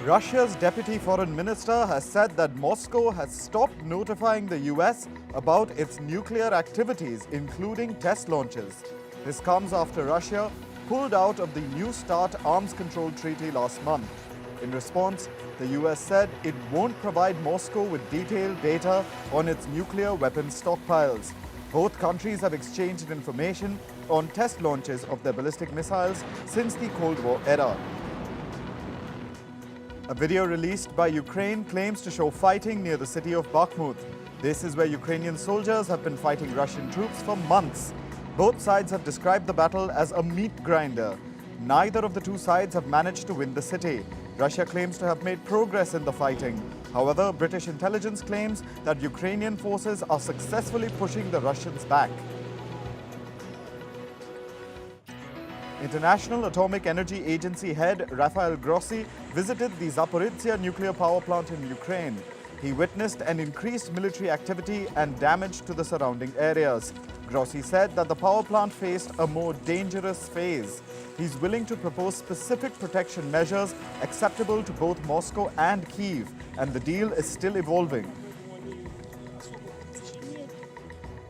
Russia's deputy foreign minister has said that Moscow has stopped notifying the US about its nuclear activities, including test launches. This comes after Russia pulled out of the New START arms control treaty last month. In response, the US said it won't provide Moscow with detailed data on its nuclear weapons stockpiles. Both countries have exchanged information on test launches of their ballistic missiles since the Cold War era. A video released by Ukraine claims to show fighting near the city of Bakhmut. This is where Ukrainian soldiers have been fighting Russian troops for months. Both sides have described the battle as a meat grinder. Neither of the two sides have managed to win the city. Russia claims to have made progress in the fighting. However, British intelligence claims that Ukrainian forces are successfully pushing the Russians back. International Atomic Energy Agency head Rafael Grossi visited the Zaporizhzhia nuclear power plant in Ukraine. He witnessed an increased military activity and damage to the surrounding areas. Grossi said that the power plant faced a more dangerous phase. He's willing to propose specific protection measures acceptable to both Moscow and Kyiv, and the deal is still evolving.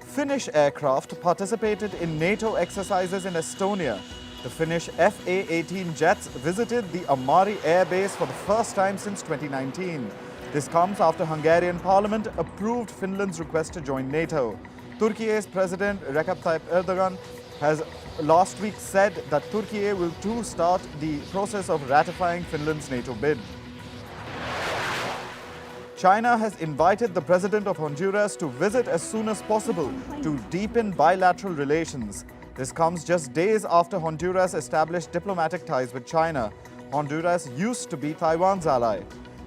Finnish aircraft participated in NATO exercises in Estonia. The Finnish FA-18 jets visited the Amari air base for the first time since 2019. This comes after Hungarian parliament approved Finland's request to join NATO. Turkey's President Recep Tayyip Erdogan has last week said that Turkey will too start the process of ratifying Finland's NATO bid. China has invited the President of Honduras to visit as soon as possible to deepen bilateral relations. This comes just days after Honduras established diplomatic ties with China. Honduras used to be Taiwan's ally.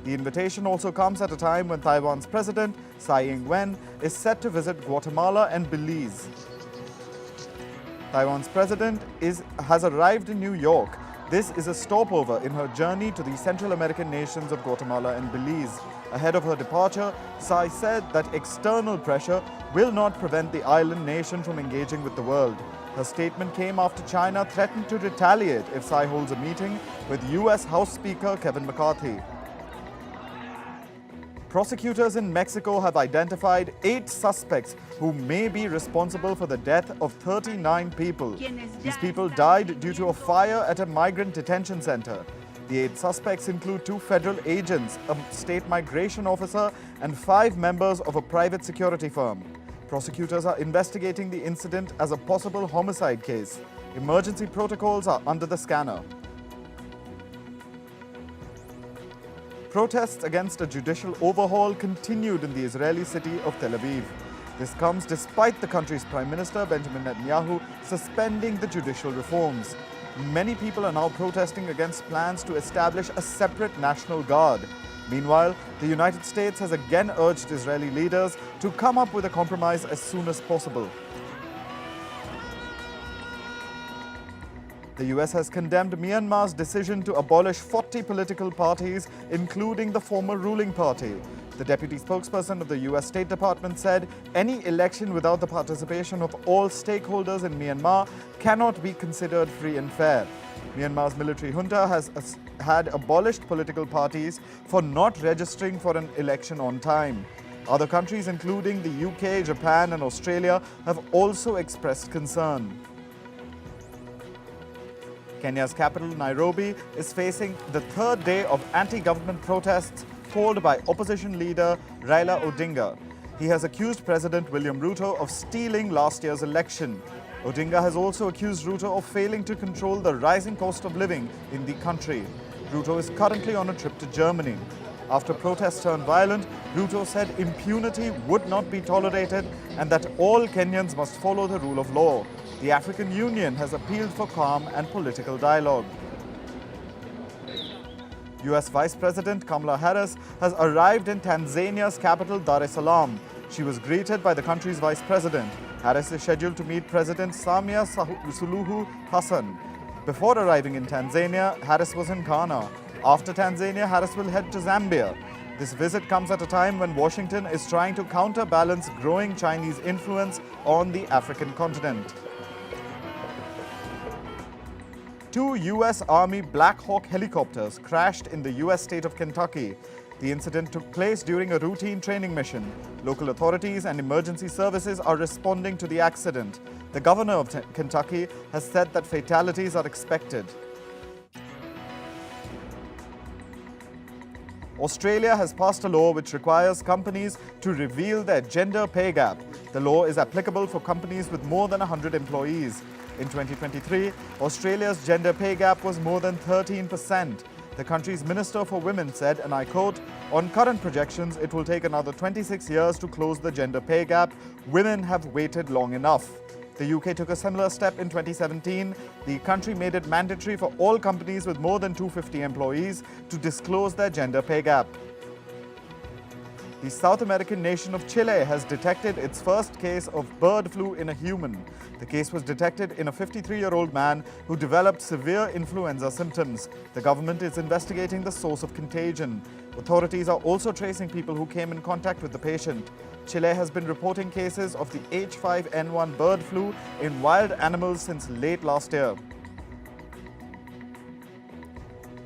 The invitation also comes at a time when Taiwan's president, Tsai Ing-wen, is set to visit Guatemala and Belize. Taiwan's president has arrived in New York. This is a stopover in her journey to the Central American nations of Guatemala and Belize. Ahead of her departure, Tsai said that external pressure will not prevent the island nation from engaging with the world. Her statement came after China threatened to retaliate if Tsai holds a meeting with US House Speaker Kevin McCarthy. Prosecutors in Mexico have identified 8 suspects who may be responsible for the death of 39 people. These people died due to a fire at a migrant detention center. The 8 suspects include 2 federal agents, a state migration officer, and 5 members of a private security firm. Prosecutors are investigating the incident as a possible homicide case. Emergency protocols are under the scanner. Protests against a judicial overhaul continued in the Israeli city of Tel Aviv. This comes despite the country's Prime Minister Benjamin Netanyahu suspending the judicial reforms. Many people are now protesting against plans to establish a separate National Guard. Meanwhile, the United States has again urged Israeli leaders to come up with a compromise as soon as possible. The US has condemned Myanmar's decision to abolish 40 political parties, including the former ruling party. The deputy spokesperson of the US State Department said any election without the participation of all stakeholders in Myanmar cannot be considered free and fair. Myanmar's military junta had abolished political parties for not registering for an election on time. Other countries, including the UK, Japan, and Australia, have also expressed concern. Kenya's capital, Nairobi, is facing the 3rd day of anti-government protests called by opposition leader Raila Odinga. He has accused President William Ruto of stealing last year's election. Odinga has also accused Ruto of failing to control the rising cost of living in the country. Ruto is currently on a trip to Germany. After protests turned violent, Ruto said impunity would not be tolerated and that all Kenyans must follow the rule of law. The African Union has appealed for calm and political dialogue. US Vice President Kamala Harris has arrived in Tanzania's capital, Dar es Salaam. She was greeted by the country's Vice President. Harris is scheduled to meet President Samia Suluhu Hassan. Before arriving in Tanzania, Harris was in Ghana. After Tanzania, Harris will head to Zambia. This visit comes at a time when Washington is trying to counterbalance growing Chinese influence on the African continent. Two U.S. Army Black Hawk helicopters crashed in the U.S. state of Kentucky. The incident took place during a routine training mission. Local authorities and emergency services are responding to the accident. The governor of Kentucky has said that fatalities are expected. Australia has passed a law which requires companies to reveal their gender pay gap. The law is applicable for companies with more than 100 employees. In 2023, Australia's gender pay gap was more than 13%. The country's Minister for Women said, and I quote, "On current projections, it will take another 26 years to close the gender pay gap. Women have waited long enough." The UK took a similar step in 2017. The country made it mandatory for all companies with more than 250 employees to disclose their gender pay gap. The South American nation of Chile has detected its first case of bird flu in a human. The case was detected in a 53-year-old man who developed severe influenza symptoms. The government is investigating the source of contagion. Authorities are also tracing people who came in contact with the patient. Chile has been reporting cases of the H5N1 bird flu in wild animals since late last year.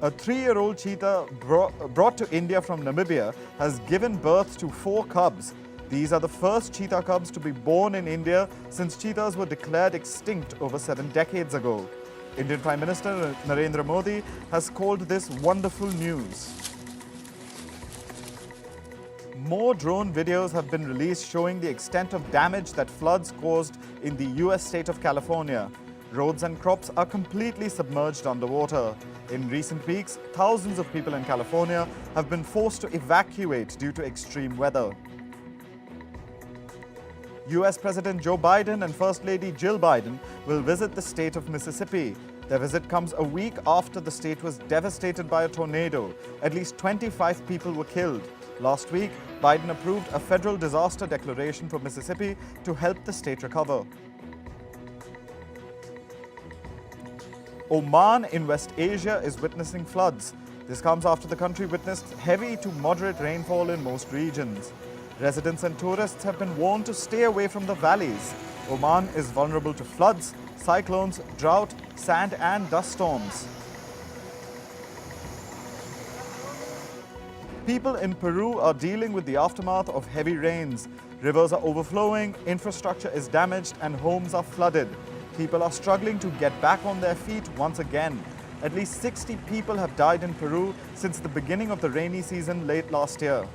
A 3-year-old cheetah brought to India from Namibia has given birth to 4 cubs. These are the first cheetah cubs to be born in India since cheetahs were declared extinct over 7 decades ago. Indian Prime Minister Narendra Modi has called this wonderful news. More drone videos have been released showing the extent of damage that floods caused in the US state of California. Roads and crops are completely submerged underwater. In recent weeks, thousands of people in California have been forced to evacuate due to extreme weather. US President Joe Biden and First Lady Jill Biden will visit the state of Mississippi. Their visit comes a week after the state was devastated by a tornado. At least 25 people were killed. Last week, Biden approved a federal disaster declaration for Mississippi to help the state recover. Oman in West Asia is witnessing floods. This comes after the country witnessed heavy to moderate rainfall in most regions. Residents and tourists have been warned to stay away from the valleys. Oman is vulnerable to floods, cyclones, drought, sand and dust storms. People in Peru are dealing with the aftermath of heavy rains. Rivers are overflowing, infrastructure is damaged and homes are flooded. People are struggling to get back on their feet once again. At least 60 people have died in Peru since the beginning of the rainy season late last year.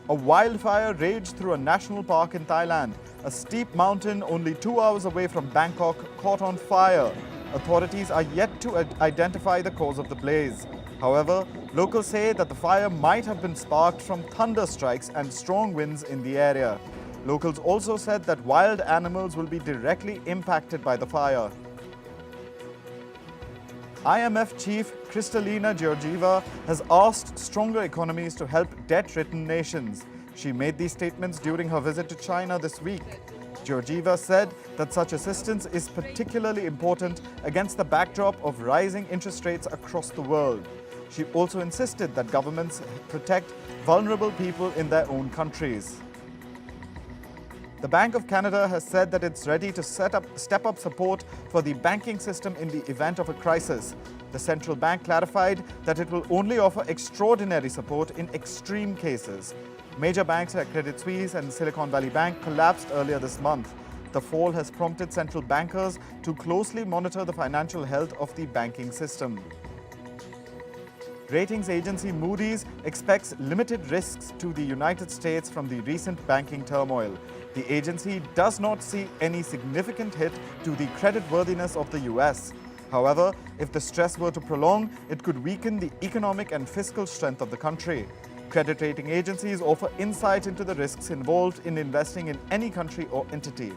A wildfire raged through a national park in Thailand. A steep mountain only 2 hours away from Bangkok caught on fire. Authorities are yet to identify the cause of the blaze. However, locals say that the fire might have been sparked from thunder strikes and strong winds in the area. Locals also said that wild animals will be directly impacted by the fire. IMF chief Kristalina Georgieva has asked stronger economies to help debt-ridden nations. She made these statements during her visit to China this week. Georgieva said that such assistance is particularly important against the backdrop of rising interest rates across the world. She also insisted that governments protect vulnerable people in their own countries. The Bank of Canada has said that it's ready to step up support for the banking system in the event of a crisis. The central bank clarified that it will only offer extraordinary support in extreme cases. Major banks like Credit Suisse and Silicon Valley Bank collapsed earlier this month. The fall has prompted central bankers to closely monitor the financial health of the banking system. Ratings agency Moody's expects limited risks to the United States from the recent banking turmoil. The agency does not see any significant hit to the creditworthiness of the US. However, if the stress were to prolong, it could weaken the economic and fiscal strength of the country. Credit rating agencies offer insight into the risks involved in investing in any country or entity.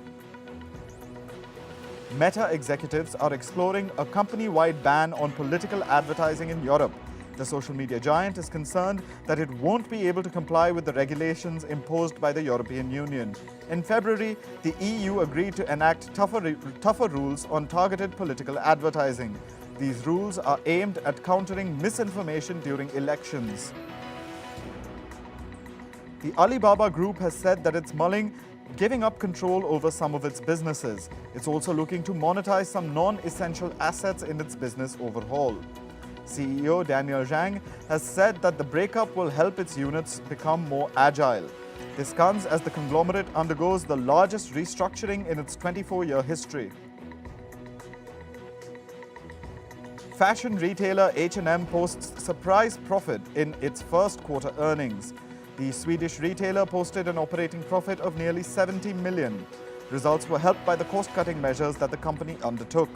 Meta executives are exploring a company-wide ban on political advertising in Europe. The social media giant is concerned that it won't be able to comply with the regulations imposed by the European Union. In February, the EU agreed to enact tougher rules on targeted political advertising. These rules are aimed at countering misinformation during elections. The Alibaba Group has said that it's mulling giving up control over some of its businesses. It's also looking to monetize some non-essential assets in its business overhaul. CEO Daniel Zhang has said that the breakup will help its units become more agile. This comes as the conglomerate undergoes the largest restructuring in its 24-year history. Fashion retailer H&M posts surprise profit in its first quarter earnings. The Swedish retailer posted an operating profit of nearly 70 million. Results were helped by the cost-cutting measures that the company undertook.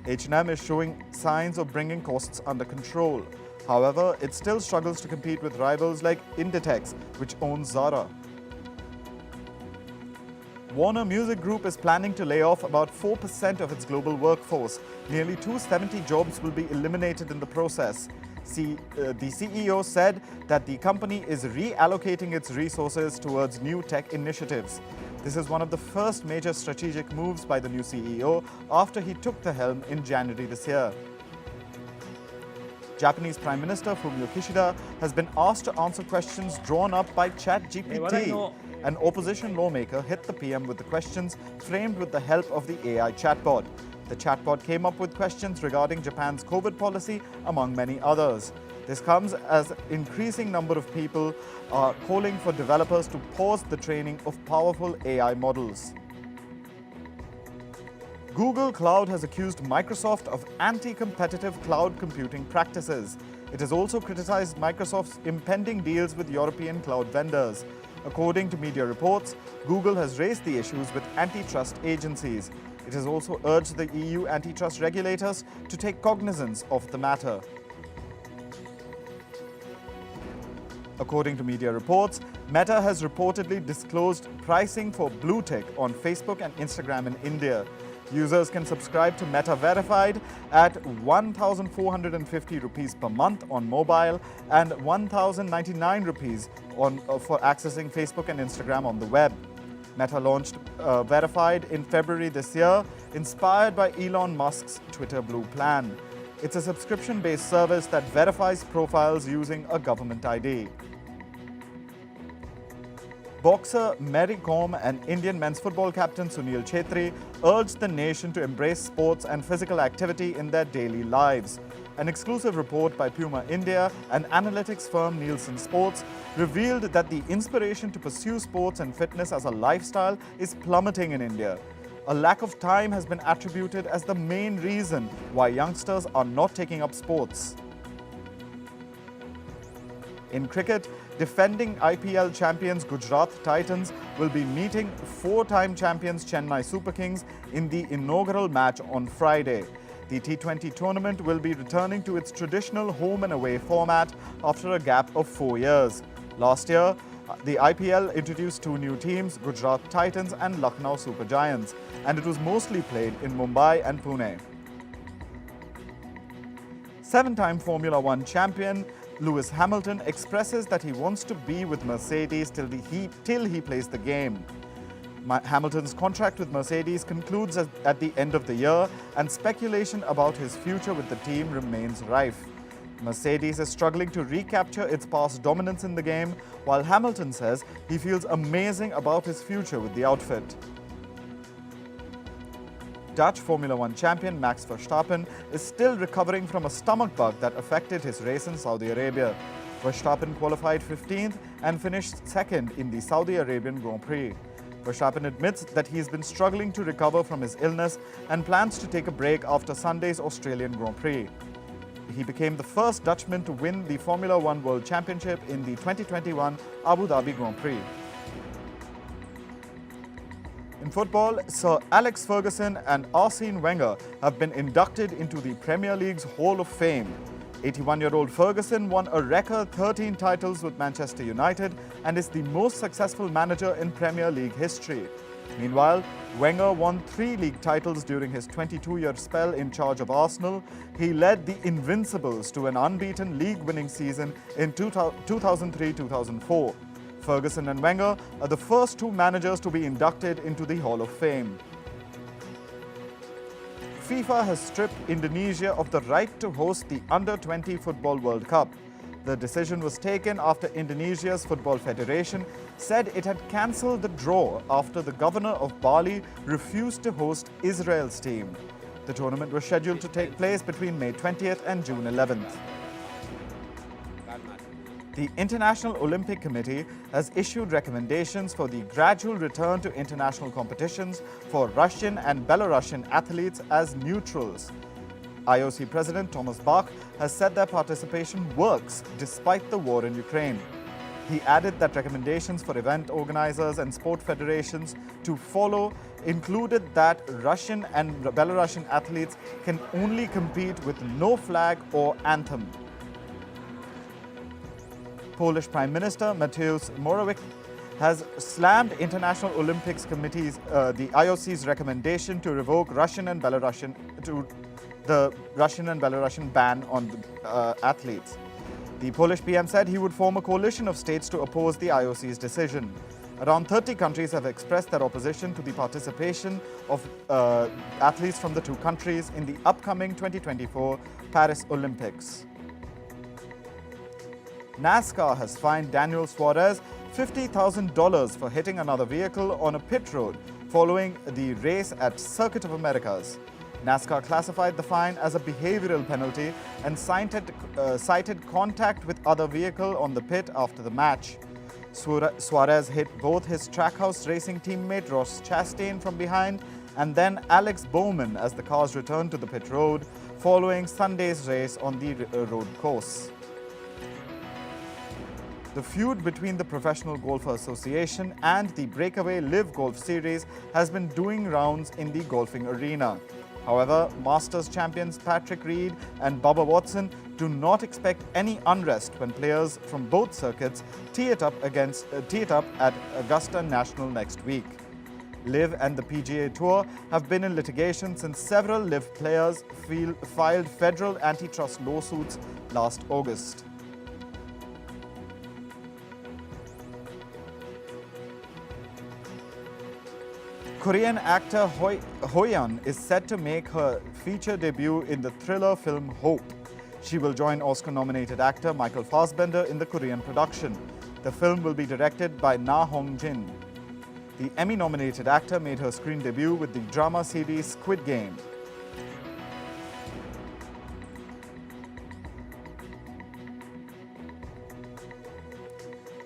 H&M is showing signs of bringing costs under control. However, it still struggles to compete with rivals like Inditex, which owns Zara. Warner Music Group is planning to lay off about 4% of its global workforce. Nearly 270 jobs will be eliminated in the process. The CEO said that the company is reallocating its resources towards new tech initiatives. This is one of the first major strategic moves by the new CEO after he took the helm in January this year. Japanese Prime Minister Fumio Kishida has been asked to answer questions drawn up by ChatGPT. An opposition lawmaker hit the PM with the questions framed with the help of the AI chatbot. The chatbot came up with questions regarding Japan's COVID policy, among many others. This comes as an increasing number of people are calling for developers to pause the training of powerful AI models. Google Cloud has accused Microsoft of anti-competitive cloud computing practices. It has also criticized Microsoft's impending deals with European cloud vendors. According to media reports, Google has raised the issues with antitrust agencies. It has also urged the EU antitrust regulators to take cognizance of the matter. According to media reports, Meta has reportedly disclosed pricing for blue tick on Facebook and Instagram in India. Users can subscribe to Meta Verified at 1,450 rupees per month on mobile and 1,099 rupees for accessing Facebook and Instagram on the web. Meta launched Verified in February this year, inspired by Elon Musk's Twitter Blue plan. It's a subscription-based service that verifies profiles using a government ID. Boxer Mary Kom and Indian men's football captain Sunil Chhetri urged the nation to embrace sports and physical activity in their daily lives. An exclusive report by Puma India and analytics firm Nielsen Sports revealed that the inspiration to pursue sports and fitness as a lifestyle is plummeting in India. A lack of time has been attributed as the main reason why youngsters are not taking up sports. In cricket, defending IPL champions Gujarat Titans will be meeting four-time champions Chennai Super Kings in the inaugural match on Friday. The T20 tournament will be returning to its traditional home and away format after a gap of 4 years. Last year, the IPL introduced two new teams, Gujarat Titans and Lucknow Super Giants, and it was mostly played in Mumbai and Pune. Seven-time Formula One champion Lewis Hamilton expresses that he wants to be with Mercedes till he plays the game. Hamilton's contract with Mercedes concludes at the end of the year, and speculation about his future with the team remains rife. Mercedes is struggling to recapture its past dominance in the game, while Hamilton says he feels amazing about his future with the outfit. Dutch Formula One champion Max Verstappen is still recovering from a stomach bug that affected his race in Saudi Arabia. Verstappen qualified 15th and finished second in the Saudi Arabian Grand Prix. Verstappen admits that he's been struggling to recover from his illness and plans to take a break after Sunday's Australian Grand Prix. He became the first Dutchman to win the Formula One World Championship in the 2021 Abu Dhabi Grand Prix. In football, Sir Alex Ferguson and Arsene Wenger have been inducted into the Premier League's Hall of Fame. 81-year-old Ferguson won a record 13 titles with Manchester United and is the most successful manager in Premier League history. Meanwhile, Wenger won 3 league titles during his 22-year spell in charge of Arsenal. He led the Invincibles to an unbeaten league-winning season in 2003-2004. Ferguson and Wenger are the first two managers to be inducted into the Hall of Fame. FIFA has stripped Indonesia of the right to host the Under-20 Football World Cup. The decision was taken after Indonesia's Football Federation said it had cancelled the draw after the governor of Bali refused to host Israel's team. The tournament was scheduled to take place between May 20th and June 11th. The International Olympic Committee has issued recommendations for the gradual return to international competitions for Russian and Belarusian athletes as neutrals. IOC President Thomas Bach has said their participation works despite the war in Ukraine. He added that recommendations for event organizers and sport federations to follow included that Russian and Belarusian athletes can only compete with no flag or anthem. Polish Prime Minister Mateusz Morawiecki has slammed International Olympics Committee's, the IOC's recommendation to revoke the Russian and Belarusian ban on athletes. The Polish PM said he would form a coalition of states to oppose the IOC's decision. Around 30 countries have expressed their opposition to the participation of athletes from the two countries in the upcoming 2024 Paris Olympics. NASCAR has fined Daniel Suarez $50,000 for hitting another vehicle on a pit road following the race at Circuit of Americas. NASCAR classified the fine as a behavioral penalty and cited contact with other vehicle on the pit after the match. Suarez hit both his Trackhouse Racing teammate Ross Chastain from behind and then Alex Bowman as the cars returned to the pit road following Sunday's race on the road course. The feud between the Professional Golfer Association and the Breakaway Live Golf Series has been doing rounds in the golfing arena. However, Masters champions Patrick Reed and Bubba Watson do not expect any unrest when players from both circuits tee it up at Augusta National next week. Live and the PGA Tour have been in litigation since several Live players filed federal antitrust lawsuits last August. Korean actor Ho Yeon is set to make her feature debut in the thriller film Hope. She will join Oscar-nominated actor Michael Fassbender in the Korean production. The film will be directed by Na Hong-jin. The Emmy-nominated actor made her screen debut with the drama series Squid Game.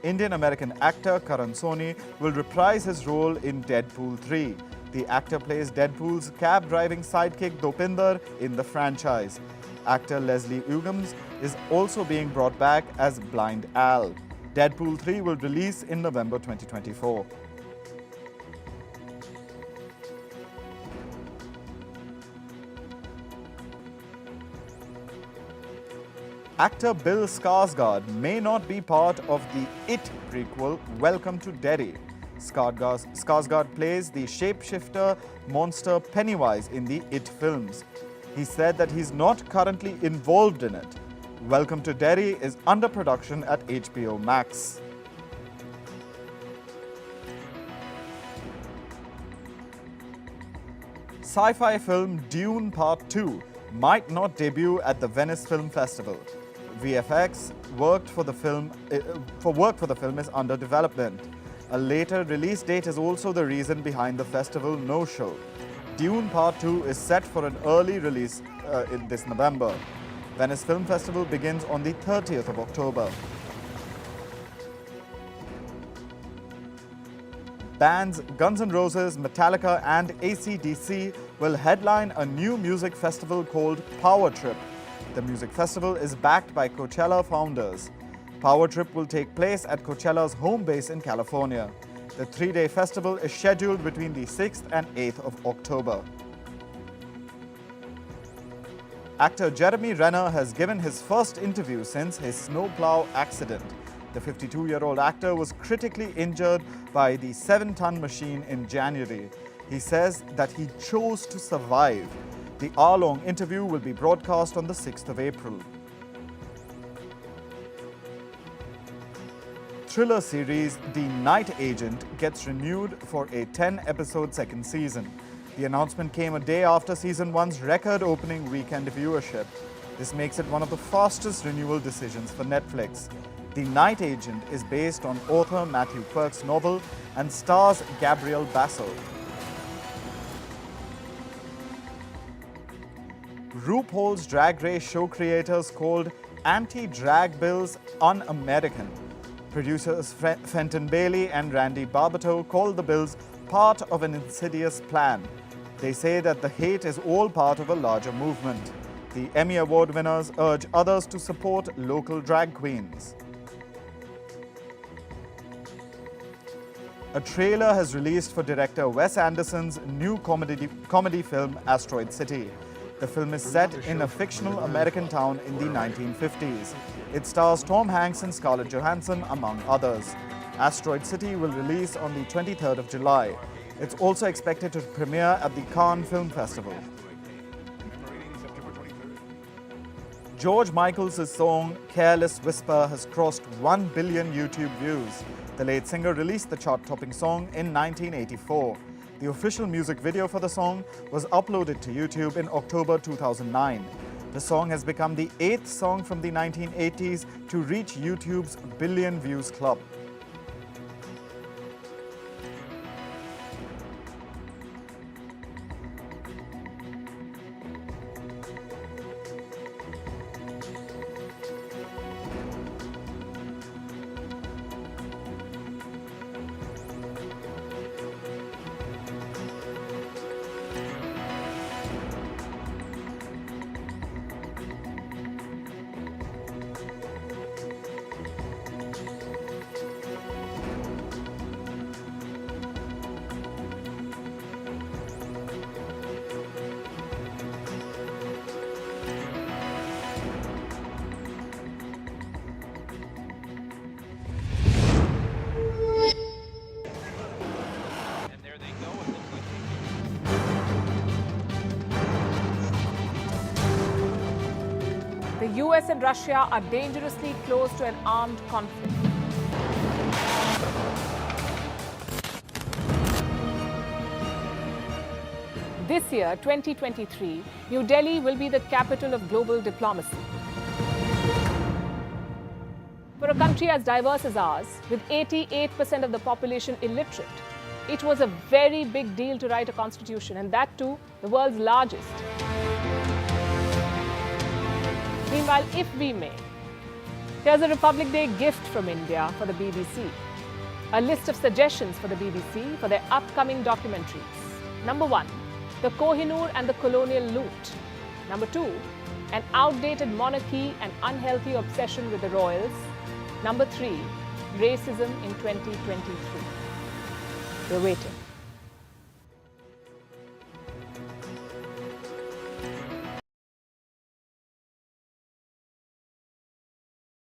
Indian-American actor Karan Soni will reprise his role in Deadpool 3. The actor plays Deadpool's cab-driving sidekick Dopinder in the franchise. Actor Leslie Uggams is also being brought back as Blind Al. Deadpool 3 will release in November 2024. Actor Bill Skarsgård may not be part of the It prequel, Welcome to Derry. Skarsgård plays the shapeshifter monster Pennywise in the It films. He said that he's not currently involved in it. Welcome to Derry is under production at HBO Max. Sci-fi film Dune Part 2 might not debut at the Venice Film Festival. VFX work for the film is under development. A later release date is also the reason behind the festival no-show. Dune Part 2 is set for an early release in this November. Venice Film Festival begins on the 30th of October. Bands Guns N' Roses, Metallica and AC/DC will headline a new music festival called Power Trip. The music festival is backed by Coachella founders. Power Trip will take place at Coachella's home base in California. The three-day festival is scheduled between the 6th and 8th of October. Actor Jeremy Renner has given his first interview since his snowplow accident. The 52-year-old actor was critically injured by the 7-ton machine in January. He says that he chose to survive. The hour-long interview will be broadcast on the 6th of April. Thriller series The Night Agent gets renewed for a 10-episode second season. The announcement came a day after Season 1's record-opening weekend viewership. This makes it one of the fastest renewal decisions for Netflix. The Night Agent is based on author Matthew Quirk's novel and stars Gabriel Bassel. RuPaul's Drag Race show creators called anti-drag bills un-American. Producers Fenton Bailey and Randy Barbato called the bills part of an insidious plan. They say that the hate is all part of a larger movement. The Emmy Award winners urge others to support local drag queens. A trailer has released for director Wes Anderson's new comedy film Asteroid City. The film is set in a fictional American town in the 1950s. It stars Tom Hanks and Scarlett Johansson, among others. Asteroid City will release on the 23rd of July. It's also expected to premiere at the Cannes Film Festival. George Michael's song Careless Whisper has crossed 1 billion YouTube views. The late singer released the chart-topping song in 1984. The official music video for the song was uploaded to YouTube in October 2009. The song has become the 8th song from the 1980s to reach YouTube's billion views club. The US and Russia are dangerously close to an armed conflict. This year, 2023, New Delhi will be the capital of global diplomacy. For a country as diverse as ours, with 88% of the population illiterate, it was a very big deal to write a constitution, and that too, the world's largest. Meanwhile, if we may, here's a Republic Day gift from India for the BBC. A list of suggestions for the BBC for their upcoming documentaries. Number 1, the Kohinoor and the colonial loot. Number 2, an outdated monarchy and unhealthy obsession with the royals. Number 3, racism in 2023. We're waiting.